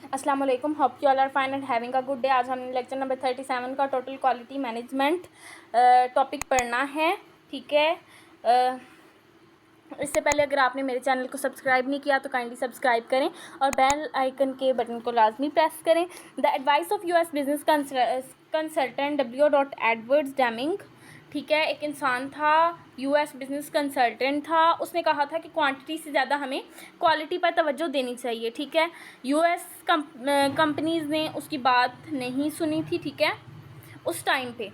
अस्सलाम वालेकुम, hope you all are fine and having a good day. आज हमने लेक्चर नंबर 37 का टोटल क्वालिटी मैनेजमेंट टॉपिक पढ़ना है। ठीक है, इससे पहले अगर आपने मेरे चैनल को सब्सक्राइब नहीं किया तो काइंडली सब्सक्राइब करें और बेल आइकन के बटन को लाजमी प्रेस करें। The advice of US business consultant W.Edwards-Deming। ठीक है, एक इंसान था, यूएस बिजनेस कंसल्टेंट था। उसने कहा था कि क्वांटिटी से ज़्यादा हमें क्वालिटी पर तवज्जो देनी चाहिए। ठीक है, यूएस कंपनीज़ ने उसकी बात नहीं सुनी थी। ठीक है, उस टाइम पे,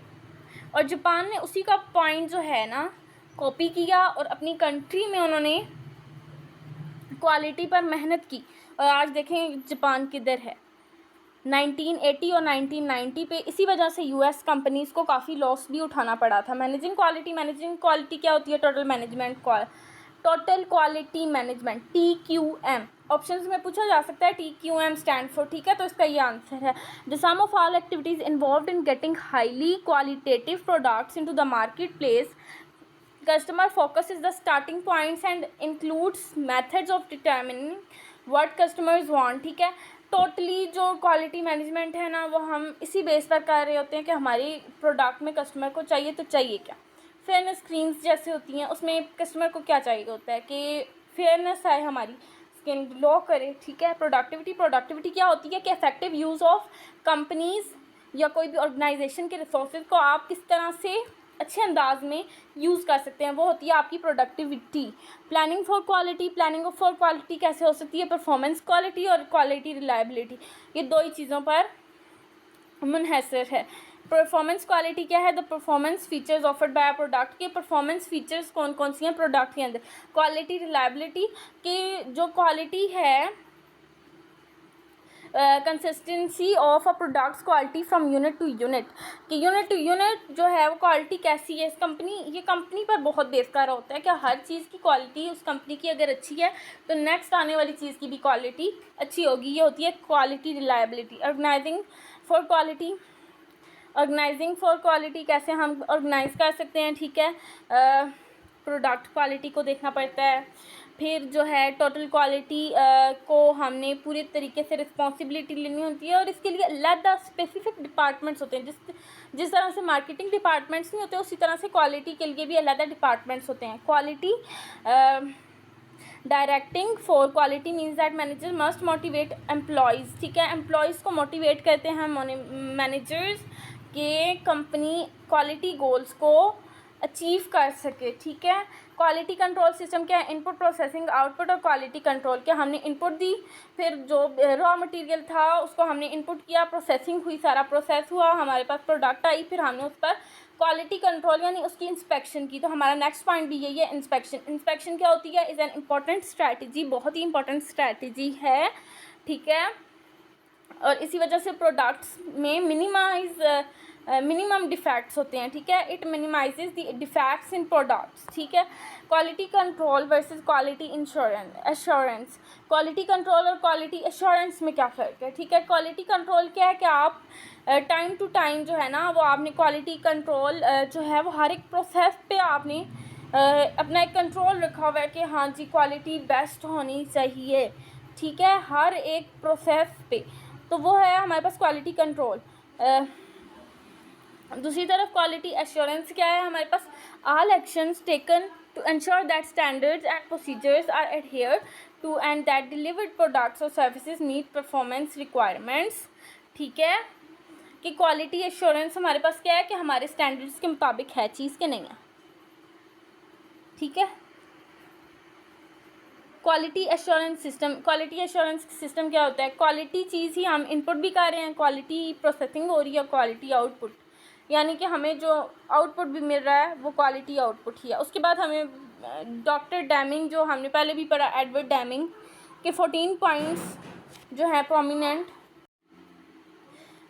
और जापान ने उसी का पॉइंट जो है ना कॉपी किया और अपनी कंट्री में उन्होंने क्वालिटी पर मेहनत की। और आज देखें जापान किधर है। 1980 और 1990 पे इसी वजह से यूएस कंपनीज़ को काफ़ी लॉस भी उठाना पड़ा था। मैनेजिंग क्वालिटी क्या होती है? Total quality management, TQM। Options में पूछा जा सकता है TQM स्टैंड फॉर। ठीक है, तो इसका ये आंसर है। The sum of all activities involved in getting highly qualitative products into the market place. Customer focus is the starting points and includes methods of determining what customers want। ठीक है, totally जो quality management है ना वो हम इसी base पर कर रहे होते हैं कि हमारी प्रोडक्ट में कस्टमर को चाहिए तो चाहिए क्या। फेयरनेस स्क्रीन्स जैसे होती हैं, उसमें कस्टमर को क्या चाहिए होता है कि फेयरनेस आए, हमारी स्किन ग्लो करे। ठीक है, प्रोडक्टिविटी क्या होती है कि इफेक्टिव यूज़ ऑफ कंपनीज़ या कोई भी ऑर्गेनाइजेशन के रिसोर्सेज को आप किस तरह से अच्छे अंदाज में यूज़ कर सकते हैं, वो होती है आपकी प्रोडक्टिविटी। प्लानिंग फॉर क्वालिटी कैसे हो सकती है? परफॉर्मेंस क्वालिटी और क्वालिटी रिलायबिलिटी, ये दो ही चीज़ों पर मुनहसर है। परफॉर्मेंस क्वालिटी क्या है? The performance features offered by product के परफॉर्मेंस फीचर्स कौन कौन सी हैं प्रोडक्ट के अंदर। क्वालिटी रिलायबिलिटी की जो क्वालिटी है, consistency of a products quality from unit to unit, कि यूनिट टू यूनिट जो है वो क्वालिटी कैसी है। ये कंपनी पर बहुत बेस कर होता है कि हर चीज़ की क्वालिटी उस कंपनी की अगर अच्छी है तो नेक्स्ट आने वाली चीज़ की भी क्वालिटी अच्छी होगी। ये होती है quality reliability. Organizing for quality कैसे हम ऑर्गेनाइज कर सकते हैं? ठीक है, प्रोडक्ट क्वालिटी को देखना पड़ता है। फिर जो है टोटल क्वालिटी को हमने पूरे तरीके से रिस्पॉन्सिबिलिटी लेनी होती है और इसके लिए अलग स्पेसिफिक डिपार्टमेंट्स होते हैं। जिस तरह से मार्केटिंग डिपार्टमेंट्स नहीं होते उसी तरह से क्वालिटी के लिए भी अलग डिपार्टमेंट्स होते हैं। Quality directing for quality means that manager must motivate employees. ठीक है, एम्प्लॉयज़ को मोटिवेट करते हैं मैनेजर्स के कंपनी क्वालिटी गोल्स को अचीव कर सके। ठीक है, क्वालिटी कंट्रोल सिस्टम क्या है? इनपुट, प्रोसेसिंग, आउटपुट और क्वालिटी कंट्रोल। क्या हमने इनपुट दी, फिर जो रॉ मटेरियल था उसको हमने इनपुट किया, प्रोसेसिंग हुई, सारा प्रोसेस हुआ, हमारे पास प्रोडक्ट आई, फिर हमने उस पर क्वालिटी कंट्रोल यानी उसकी इंस्पेक्शन की। तो हमारा नेक्स्ट पॉइंट भी यही है, इंस्पेक्शन क्या होती है? इज़ एन इम्पॉर्टेंट स्ट्रैटेजी, बहुत ही इंपॉर्टेंट स्ट्रैटेजी है। ठीक है, और इसी वजह से प्रोडक्ट्स में मिनिमम डिफेक्ट्स होते हैं। ठीक है, it minimises the defects in products. ठीक है, quality control versus quality assurance. Quality control और क्वालिटी एश्योरेंस में क्या फ़र्क है? ठीक है, क्वालिटी कंट्रोल क्या है कि आप टाइम टू टाइम जो है ना वो आपने क्वालिटी कंट्रोल जो है वो हर एक प्रोसेस पे आपने अपना एक कंट्रोल रखा हुआ है कि हाँ जी क्वालिटी बेस्ट होनी चाहिए। ठीक है, हर एक प्रोसेस पे, तो वो है हमारे पास क्वालिटी कंट्रोल। दूसरी तरफ क्वालिटी एश्योरेंस क्या है? हमारे पास all actions taken to ensure that standards and procedures are adhere to and that delivered products और सर्विसेज मीट परफॉर्मेंस रिक्वायरमेंट्स। ठीक है, कि क्वालिटी एश्योरेंस हमारे पास क्या है कि हमारे स्टैंडर्ड्स के मुताबिक है चीज़ के नहीं है। ठीक है, क्वालिटी एश्योरेंस सिस्टम क्या होता है? क्वालिटी चीज़ ही हम इनपुट भी कर रहे हैं, क्वालिटी प्रोसेसिंग हो रही है, क्वालिटी आउटपुट, यानी कि हमें जो आउटपुट भी मिल रहा है वो क्वालिटी आउटपुट ही है। उसके बाद हमें डॉक्टर डेमिंग, जो हमने पहले भी पढ़ा, एडवर्ड डेमिंग के 14 पॉइंट्स जो हैं प्रोमिनेंट,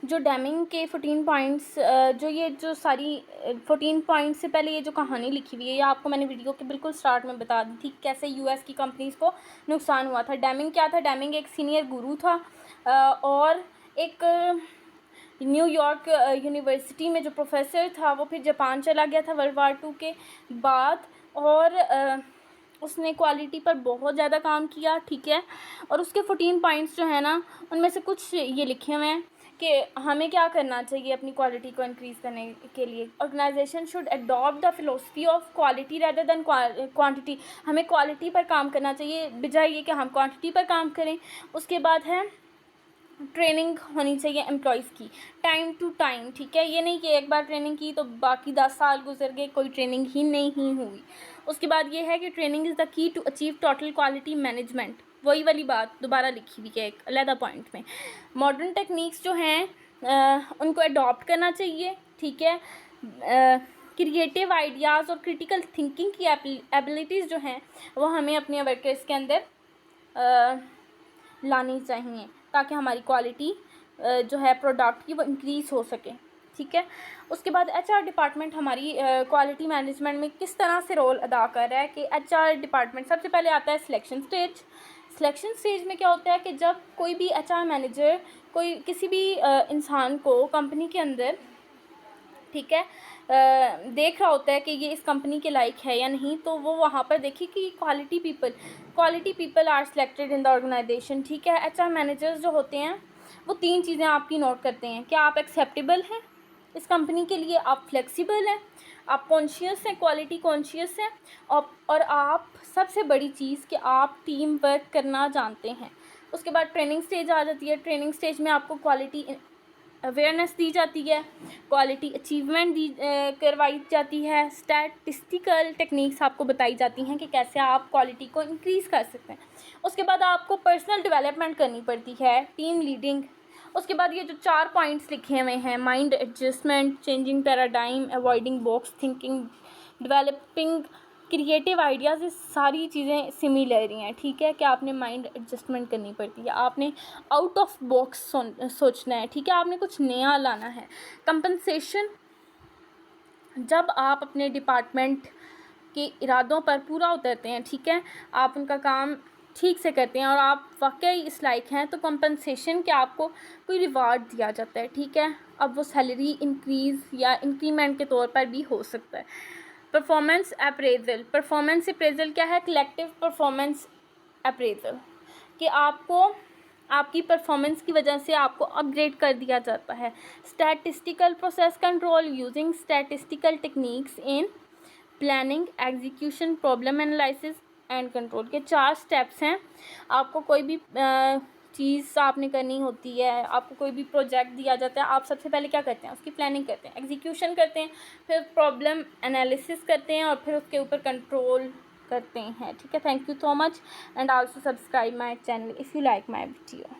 जो डेमिंग के 14 पॉइंट्स जो सारी 14 पॉइंट्स से पहले ये जो कहानी लिखी हुई है, ये आपको मैंने वीडियो के बिल्कुल स्टार्ट में बता दी थी कैसे यूएस की कंपनीज़ को नुकसान हुआ था। डेमिंग क्या था? डेमिंग एक सीनियर गुरु था और एक न्यूयॉर्क यूनिवर्सिटी में जो प्रोफेसर था वो फिर जापान चला गया था वर्ल्ड वार 2 के बाद, और उसने क्वालिटी पर बहुत ज़्यादा काम किया, ठीक है। और उसके 14 पॉइंट्स जो है ना, उनमें से कुछ ये लिखे हुए हैं कि हमें क्या करना चाहिए अपनी क्वालिटी को इंक्रीज़ करने के लिए। Organization should adopt the philosophy of quality rather than quantity. हमें क्वालिटी पर काम करना चाहिए बजाय ये कि हम क्वांटिटी पर काम करें। उसके बाद है ट्रेनिंग होनी चाहिए एम्प्लॉयज़ की टाइम टू टाइम, ठीक है। ये नहीं कि एक बार ट्रेनिंग की तो बाकी 10 साल गुजर गए, कोई ट्रेनिंग ही नहीं हुई। उसके बाद ये है कि training is the key to achieve total quality management. वही वाली बात दोबारा लिखी हुई है एक अलग पॉइंट में। मॉडर्न टेक्निक्स जो हैं उनको अडॉप्ट करना चाहिए, ठीक है। क्रिएटिव आइडियाज़ और क्रिटिकल थिंकिंग की एबिलिटीज़ जो हैं वो हमें अपने वर्कर्स के अंदर लानी चाहिए ताकि हमारी क्वालिटी जो है प्रोडक्ट की वो इंक्रीज़ हो सके, ठीक है। उसके बाद एचआर डिपार्टमेंट हमारी क्वालिटी मैनेजमेंट में किस तरह से रोल अदा कर रहा है कि एचआर डिपार्टमेंट सबसे पहले आता है सिलेक्शन स्टेज। सिलेक्शन स्टेज में क्या होता है कि जब कोई भी एचआर मैनेजर कोई किसी भी इंसान को कंपनी के अंदर, ठीक है, देख रहा होता है कि ये इस कंपनी के लायक है या नहीं, तो वो वहाँ पर देखिए कि quality people are selected in the organization, ठीक है। एचआर मैनेजर्स जो होते हैं वो 3 चीज़ें आपकी नोट करते हैं। क्या आप एक्सेप्टेबल हैं इस कंपनी के लिए, आप फ्लेक्सिबल हैं, आप कॉन्शियस हैं, क्वालिटी कॉन्शियस हैं, और आप सबसे बड़ी चीज़ कि आप टीम वर्क करना जानते हैं। उसके बाद ट्रेनिंग स्टेज आ जाती है। ट्रेनिंग स्टेज में आपको क्वालिटी अवेयरनेस दी जाती है, क्वालिटी अचीवमेंट करवाई जाती है, स्टैटिस्टिकल टेक्निक्स आपको बताई जाती हैं कि कैसे आप क्वालिटी को इंक्रीज़ कर सकते हैं। उसके बाद आपको पर्सनल डेवलपमेंट करनी पड़ती है, टीम लीडिंग। उसके बाद ये जो 4 पॉइंट्स लिखे हुए हैं, mind adjustment, changing paradigm, avoiding box thinking, developing creative ideas, ये सारी चीज़ें सिमिलर ही हैं, ठीक है। कि आपने माइंड एडजस्टमेंट करनी पड़ती है, आपने आउट ऑफ बॉक्स सोचना है, ठीक है, आपने कुछ नया लाना है। कंपनसेशन, जब आप अपने डिपार्टमेंट के इरादों पर पूरा उतरते हैं, ठीक है, आप उनका काम ठीक से करते हैं और आप वाकई इस लायक हैं, तो कंपनसेशन के आपको कोई रिवार्ड दिया जाता है, ठीक है। अब वो सैलरी इंक्रीज़ या इंक्रीमेंट के तौर पर भी हो सकता है। परफॉर्मेंस अप्रेजल क्या है? कलेक्टिव परफॉर्मेंस अप्रेजल, कि आपको आपकी परफॉर्मेंस की वजह से आपको अपग्रेड कर दिया जाता है। Statistical process control using statistical techniques in planning, execution, problem analysis and control के 4 स्टेप्स हैं। आपको कोई भी चीज़ आपने करनी होती है, आपको कोई भी प्रोजेक्ट दिया जाता है, आप सबसे पहले क्या करते हैं? उसकी प्लानिंग करते हैं, एग्जीक्यूशन करते हैं, फिर प्रॉब्लम एनालिसिस करते हैं और फिर उसके ऊपर कंट्रोल करते हैं, ठीक है। Thank you so much and also subscribe my channel if you like my video.